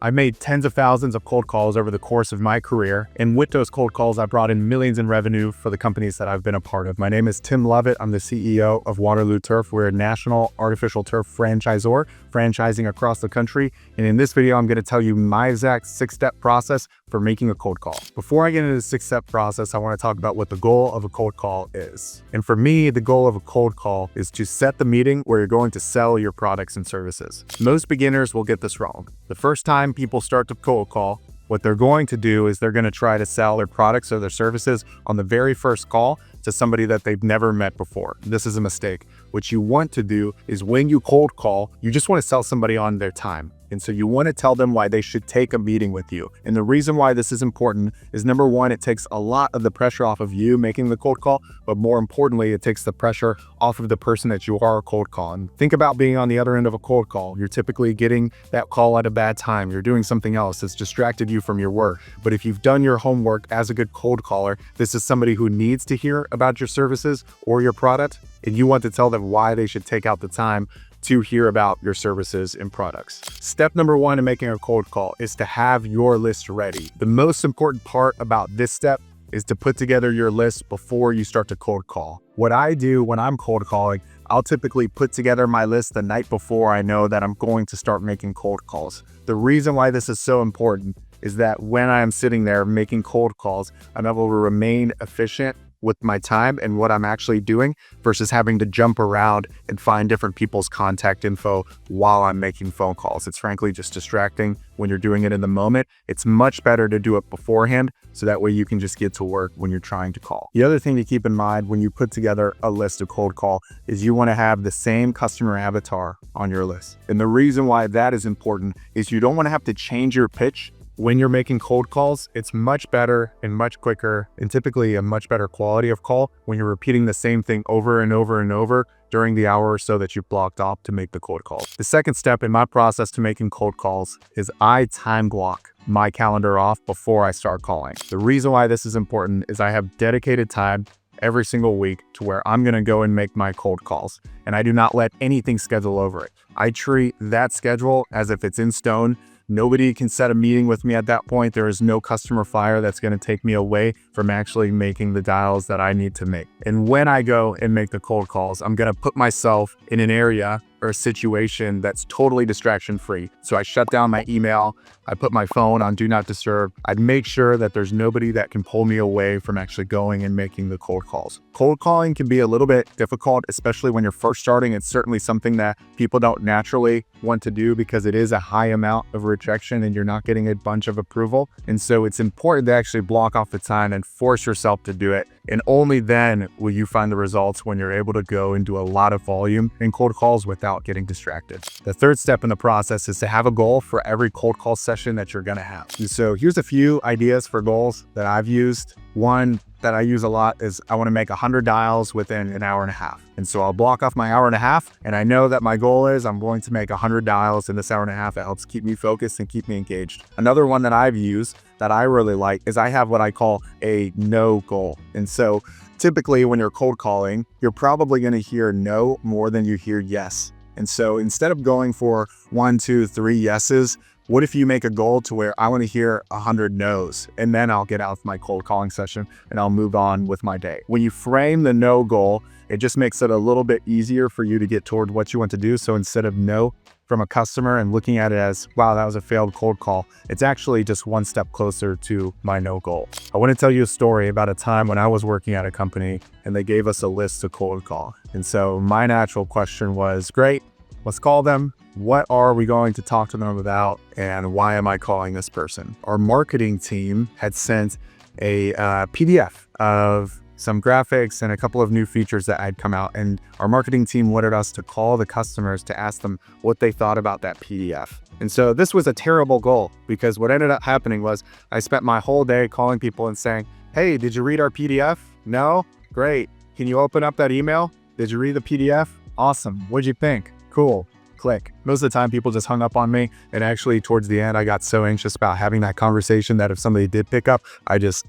I made tens of thousands of cold calls over the course of my career, and with those cold calls, I brought in millions in revenue for the companies that I've been a part of. My name is Tim Lovett. I'm the CEO of Waterloo Turf. We're a national artificial turf franchisor, franchising across the country. And in this video, I'm going to tell you my exact 6-step process for making a cold call. Before I get into the 6-step process, I want to talk about what the goal of a cold call is. And for me, the goal of a cold call is to set the meeting where you're going to sell your products and services. Most beginners will get this wrong. The first time people start to cold call, what they're going to do is they're going to try to sell their products or their services on the very first call to somebody that they've never met before. This is a mistake. What you want to do is when you cold call, you just want to sell somebody on their time. And so you want to tell them why they should take a meeting with you. And the reason why this is important is, number one, it takes a lot of the pressure off of you making the cold call, but more importantly, it takes the pressure off of the person that you are cold calling. Think about being on the other end of a cold call. You're typically getting that call at a bad time. You're doing something else that's distracted you from your work. But if you've done your homework as a good cold caller, this is somebody who needs to hear about your services or your product, and you want to tell them why they should take out the time to hear about your services and products. Step number one in making a cold call is to have your list ready. The most important part about this step is to put together your list before you start to cold call. What I do when I'm cold calling, I'll typically put together my list the night before I know that I'm going to start making cold calls. The reason why this is so important is that when I am sitting there making cold calls, I'm able to remain efficient with my time and what I'm actually doing versus having to jump around and find different people's contact info while I'm making phone calls. It's frankly just distracting when you're doing it in the moment. It's much better to do it beforehand so that way you can just get to work when you're trying to call. The other thing to keep in mind when you put together a list of cold call is you want to have the same customer avatar on your list. And the reason why that is important is you don't want to have to change your pitch. When you're making cold calls, it's much better and much quicker and typically a much better quality of call when you're repeating the same thing over and over and over during the hour or so that you've blocked off to make the cold call. The second step in my process to making cold calls is I time block my calendar off before I start calling. The reason why this is important is I have dedicated time every single week to where I'm going to go and make my cold calls, and I do not let anything schedule over it. I treat that schedule as if it's in stone. Nobody can set a meeting with me at that point. There is no customer fire that's going to take me away from actually making the dials that I need to make. And when I go and make the cold calls, I'm going to put myself in an area or a situation that's totally distraction free. So I shut down my email. I put my phone on do not disturb. I'd make sure that there's nobody that can pull me away from actually going and making the cold calls. Cold calling can be a little bit difficult, especially when you're first starting. It's certainly something that people don't naturally want to do because it is a high amount of rejection and you're not getting a bunch of approval. And so it's important to actually block off the time and force yourself to do it. And only then will you find the results when you're able to go and do a lot of volume in cold calls without getting distracted. The third step in the process is to have a goal for every cold call session that you're gonna have. And so here's a few ideas for goals that I've used. One that I use a lot is I want to make 100 dials within an hour and a half. And so I'll block off my hour and a half, and I know that my goal is I'm going to make 100 dials in this hour and a half. It helps keep me focused and keep me engaged. Another one that I've used that I really like is I have what I call a no goal. And so typically when you're cold calling, you're probably going to hear no more than you hear yes. And so instead of going for 1, 2, 3 yeses, what if you make a goal to where I want to hear 100 no's, and then I'll get out of my cold calling session and I'll move on with my day. When you frame the no goal, it just makes it a little bit easier for you to get toward what you want to do. So instead of no from a customer and looking at it as, wow, that was a failed cold call, it's actually just one step closer to my no goal. I want to tell you a story about a time when I was working at a company and they gave us a list to cold call. And so my natural question was, great, let's call them. What are we going to talk to them about, and why am I calling this person? Our marketing team had sent a PDF of some graphics and a couple of new features that had come out, and our marketing team wanted us to call the customers to ask them what they thought about that PDF. And so this was a terrible goal because what ended up happening was I spent my whole day calling people and saying, hey, did you read our PDF? No? Great. Can you open up that email? Did you read the PDF? Awesome. What'd you think? Cool. Click. Most of the time people just hung up on me, and actually towards the end I got so anxious about having that conversation that if somebody did pick up, I just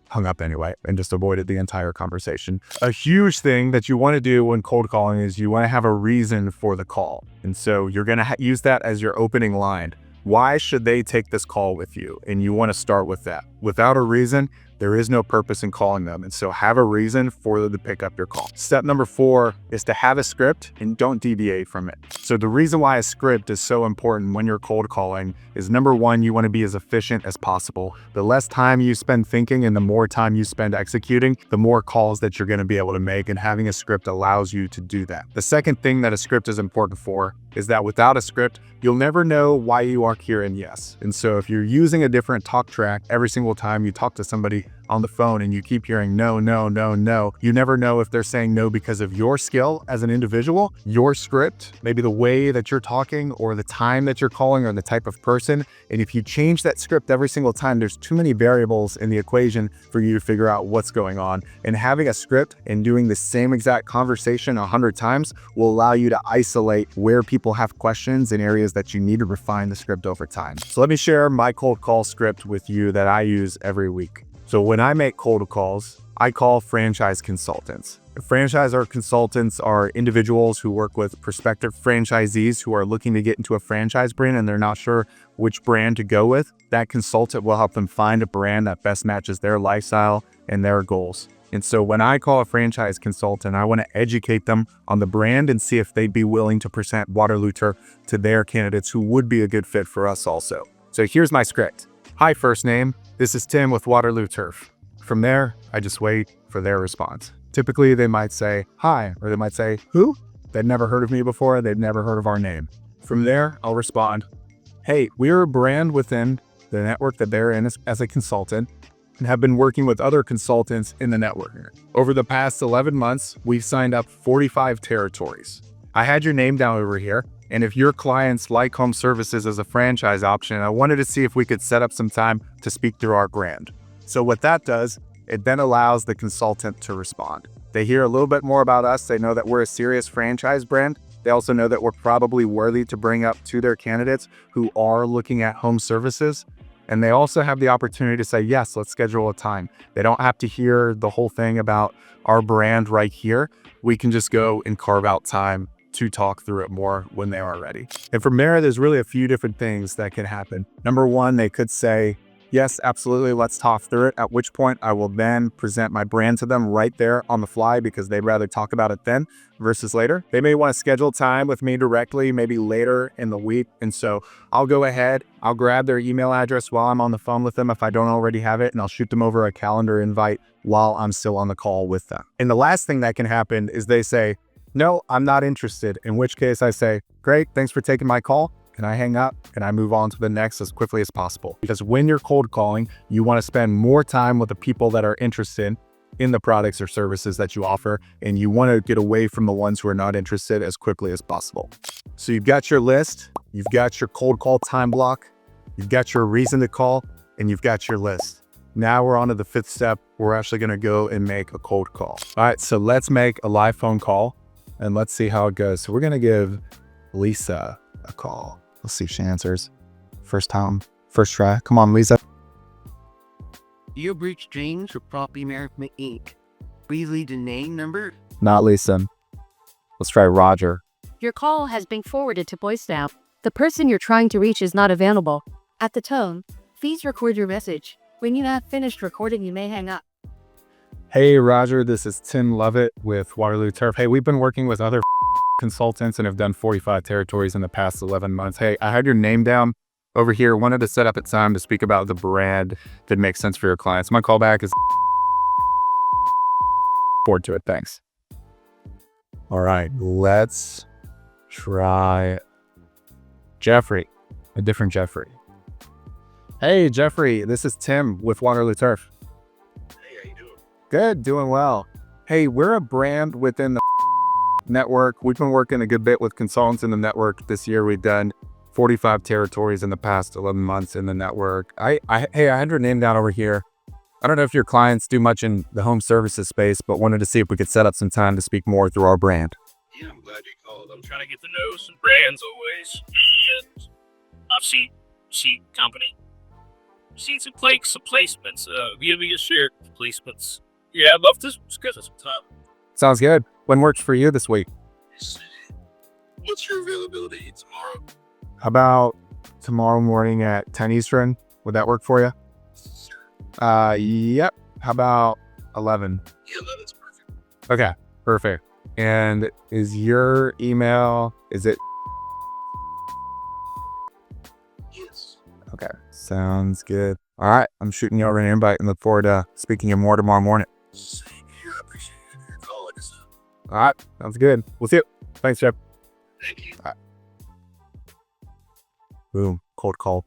hung up anyway and just avoided the entire conversation. A huge thing that you want to do when cold calling is you want to have a reason for the call. And so you're going to use that as your opening line. Why should they take this call with you? And you want to start with that. Without a reason, there is no purpose in calling them. And so have a reason for them to pick up your call. Step number 4 is to have a script and don't deviate from it. So the reason why a script is so important when you're cold calling is, number 1, you want to be as efficient as possible. The less time you spend thinking and the more time you spend executing, the more calls that you're going to be able to make, and having a script allows you to do that. The second thing that a script is important for is that without a script, you'll never know why you are hearing yes. And so if you're using a different talk track every single time you talk to somebody on the phone and you keep hearing no, no, no, no, you never know if they're saying no because of your skill as an individual, your script, maybe the way that you're talking or the time that you're calling or the type of person. And if you change that script every single time, there's too many variables in the equation for you to figure out what's going on. And having a script and doing the same exact conversation 100 times will allow you to isolate where people have questions and areas that you need to refine the script over time. So let me share my cold call script with you that I use every week. So when I make cold calls, I call franchise consultants. Franchise consultants are individuals who work with prospective franchisees who are looking to get into a franchise brand and they're not sure which brand to go with. That consultant will help them find a brand that best matches their lifestyle and their goals. And so when I call a franchise consultant, I want to educate them on the brand and see if they'd be willing to present Waterloo Turf to their candidates who would be a good fit for us also. So here's my script. Hi, first name. This is Tim with Waterloo Turf. From there, I just wait for their response. Typically, they might say, hi, or they might say, who? They've never heard of me before. They've never heard of our name. From there, I'll respond, hey, we're a brand within the network that they're in as a consultant and have been working with other consultants in the network. Over the past 11 months, we've signed up 45 territories. I had your name down over here. And if your clients like home services as a franchise option, I wanted to see if we could set up some time to speak through our brand. So what that does, it then allows the consultant to respond. They hear a little bit more about us. They know that we're a serious franchise brand. They also know that we're probably worthy to bring up to their candidates who are looking at home services. And they also have the opportunity to say, yes, let's schedule a time. They don't have to hear the whole thing about our brand right here. We can just go and carve out time to talk through it more when they are ready. And from there, there's really a few different things that can happen. Number 1, they could say, yes, absolutely, let's talk through it, at which point I will then present my brand to them right there on the fly because they'd rather talk about it then versus later. They may want to schedule time with me directly, maybe later in the week. And so I'll go ahead, I'll grab their email address while I'm on the phone with them if I don't already have it, and I'll shoot them over a calendar invite while I'm still on the call with them. And the last thing that can happen is they say, no, I'm not interested. In which case I say, great, thanks for taking my call. And I hang up and I move on to the next as quickly as possible. Because when you're cold calling, you want to spend more time with the people that are interested in the products or services that you offer. And you want to get away from the ones who are not interested as quickly as possible. So you've got your list, you've got your cold call time block, you've got your reason to call, and you've got your list. Now we're on to the 5th step. We're actually going to go and make a cold call. All right, so let's make a live phone call. And let's see how it goes. So we're going to give Lisa a call. Let's see if she answers. First time, first try. Come on, Lisa. You have reached James for Property Management Inc. Please leave the name, number. Not Lisa. Let's try Roger. Your call has been forwarded to voicemail. The person you're trying to reach is not available. At the tone, please record your message. When you have finished recording, you may hang up. Hey, Roger, this is Tim Lovett with Waterloo Turf. Hey, we've been working with other consultants and have done 45 territories in the past 11 months. Hey, I had your name down over here. Wanted to set up a time to speak about the brand that makes sense for your clients. My callback is forward to it. Thanks. All right, let's try Jeffrey, a different Jeffrey. Hey, Jeffrey, this is Tim with Waterloo Turf. Good, doing well. Hey, we're a brand within the network. We've been working a good bit with consultants in the network this year. We've done 45 territories in the past 11 months in the network. Hey, I had your name down over here. I don't know if your clients do much in the home services space, but wanted to see if we could set up some time to speak more through our brand. Yeah, I'm glad you called. I'm trying to get to know some brands always. And I've seen company. Seen some placements. Give me a share placements. Yeah, I'd love to schedule some time. Sounds good. When works for you this week? What's your availability tomorrow? How about tomorrow morning at 10 Eastern. Would that work for you? Yep. How about 11? Yeah, that is perfect. Okay, perfect. And is your email, is it? Yes. Okay, sounds good. All right, I'm shooting you over an invite and look forward to speaking to you more tomorrow morning. Same here. I appreciate your call. Like I said. All right, sounds good. We'll see you. Thanks, Jeff. Thank you. Boom, cold call.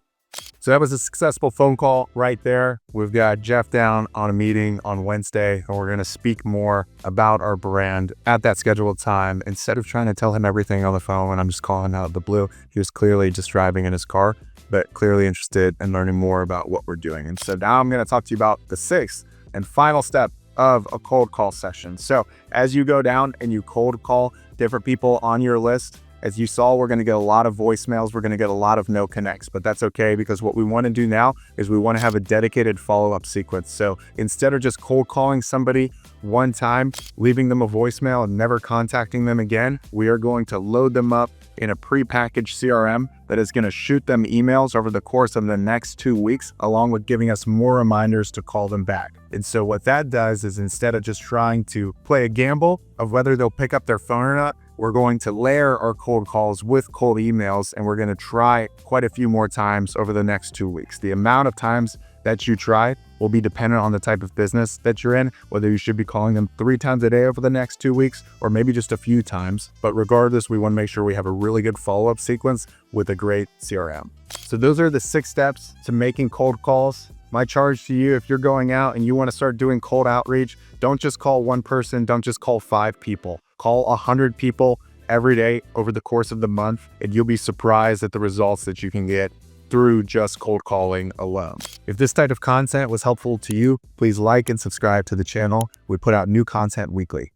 So that was a successful phone call right there. We've got Jeff down on a meeting on Wednesday, and we're going to speak more about our brand at that scheduled time. Instead of trying to tell him everything on the phone, and I'm just calling out of the blue, he was clearly just driving in his car, but clearly interested in learning more about what we're doing. And so now I'm going to talk to you about the sixth and final step of a cold call session. So as you go down and you cold call different people on your list, as you saw, we're going to get a lot of voicemails. We're going to get a lot of no connects, but that's okay, because what we want to do now is we want to have a dedicated follow-up sequence. So instead of just cold calling somebody one time, leaving them a voicemail and never contacting them again, we are going to load them up in a pre-packaged CRM that is going to shoot them emails over the course of the next 2 weeks, along with giving us more reminders to call them back. And so what that does is, instead of just trying to play a gamble of whether they'll pick up their phone or not, we're going to layer our cold calls with cold emails, and we're going to try quite a few more times over the next 2 weeks. The amount of times that you try will be dependent on the type of business that you're in, whether you should be calling them 3 times a day over the next 2 weeks, or maybe just a few times. But regardless, we want to make sure we have a really good follow-up sequence with a great CRM. So those are the 6 steps to making cold calls. My charge to you, if you're going out and you want to start doing cold outreach, don't just call one person, don't just call 5 people. Call 100 people every day over the course of the month, and you'll be surprised at the results that you can get through just cold calling alone. If this type of content was helpful to you, please like and subscribe to the channel. We put out new content weekly.